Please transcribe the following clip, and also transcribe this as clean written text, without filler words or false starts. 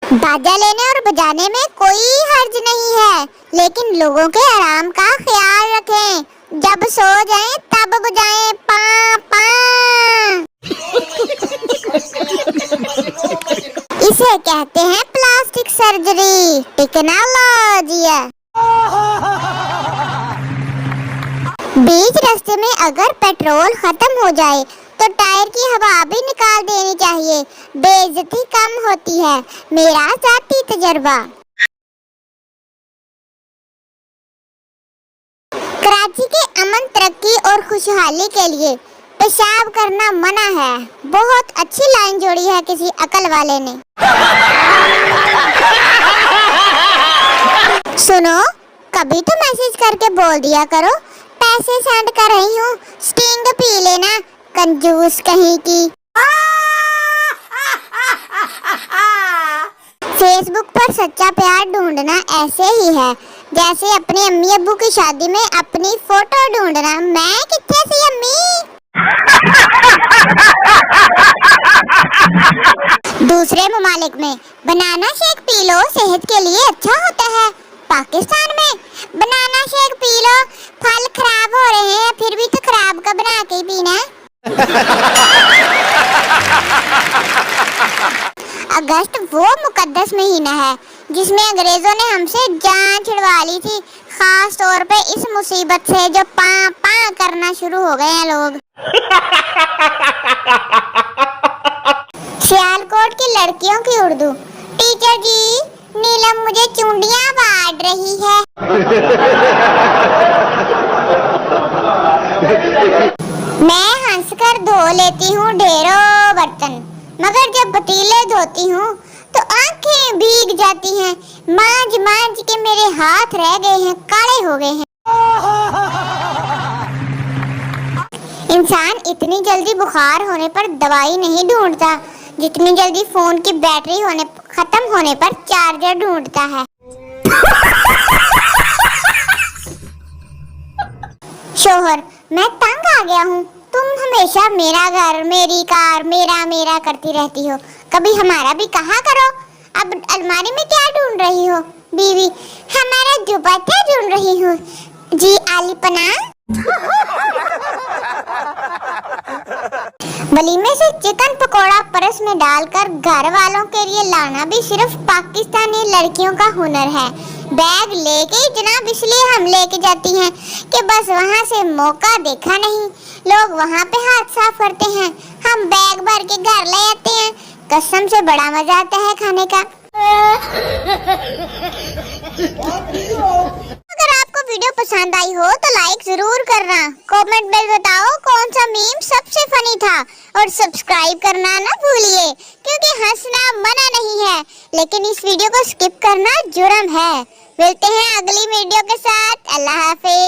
बाजा लेने और बजाने में कोई हर्ज नहीं है, लेकिन लोगों के आराम का ख्याल रखें। जब सो जाएं तब बजाएं पा पा। इसे कहते हैं प्लास्टिक सर्जरी टेक्नोलॉजी। बीच रास्ते में अगर पेट्रोल खत्म हो जाए तो टायर की हवा भी निकाल देनी चाहिए, बेइज्जती कम होती है। मेरा जाती तजर्बा। कराची के अमन, तरक्की और खुशहाली के लिए पेशाब करना मना है। बहुत अच्छी लाइन जोड़ी है किसी अकल वाले ने। सुनो, कभी तो मैसेज करके बोल दिया करो पैसे सेंड कर रही हूँ, स्टिंग पी लेना, कंजूस कहीं की। फेसबुक पर सच्चा प्यार ढूंढना ऐसे ही है जैसे अपने अम्मी अब्बू की शादी में अपनी फोटो ढूंढना। मैं किथे सी अम्मी। दूसरे ममालिक में बनाना शेक पी लो, सेहत के लिए अच्छा होता है। पाकिस्तान में बनाना शेक पी लो, फल खराब हो रहे हैं, फिर भी तो खराब का बना के ही पीना है। अगस्त वो मुकद्दस महीना है जिसमें अंग्रेजों ने हमसे जान छिड़वा ली थी, खास तौर पे इस मुसीबत से जो पा पा करना शुरू हो गए हैं लोग। सियालकोट की लड़कियों की उर्दू। टीचर जी, नीलम मुझे चुंडियां बांट रही है। मैं हंसकर धो लेती हूँ ढेरों बर्तन, मगर जब पतीले धोती हूँ तो आंखें भीग जाती हैं। मांज मांज के मेरे हाथ रह गए हैं, काले हो गए हैं। इंसान इतनी जल्दी बुखार होने पर दवाई नहीं ढूंढता जितनी जल्दी फोन की बैटरी खत्म होने पर चार्जर ढूंढता है। शोहर, मैं तंग आ गया हूँ, तुम हमेशा मेरा घर, मेरी कार, मेरा मेरा करती रहती हो, कभी हमारा भी कहा करो। अब अलमारी में क्या ढूंढ रही हो? बीवी, हमारा दुपट्टा ढूंढ रही हूँ जी। आलिपना। वलीमे से चिकन पकोड़ा परस में डालकर घर वालों के लिए लाना भी सिर्फ पाकिस्तानी लड़कियों का हुनर है। बैग लेके जनाब इसलिए हम लेके जाती हैं कि बस वहाँ से मौका देखा नहीं, लोग वहाँ पे हाथ साफ करते हैं, हम बैग भर के घर ले आते हैं। कसम से बड़ा मजा आता है खाने का। अगर आपको वीडियो पसंद आई हो तो लाइक जरूर करना, कमेंट में बताओ कौन सा मीम सबसे फनी था, और सब्सक्राइब करना ना भूलिए क्योंकि हंसना मना नहीं है, लेकिन इस वीडियो को स्किप करना जुर्म है। मिलते हैं अगली वीडियो के साथ। अल्लाह हाफिज।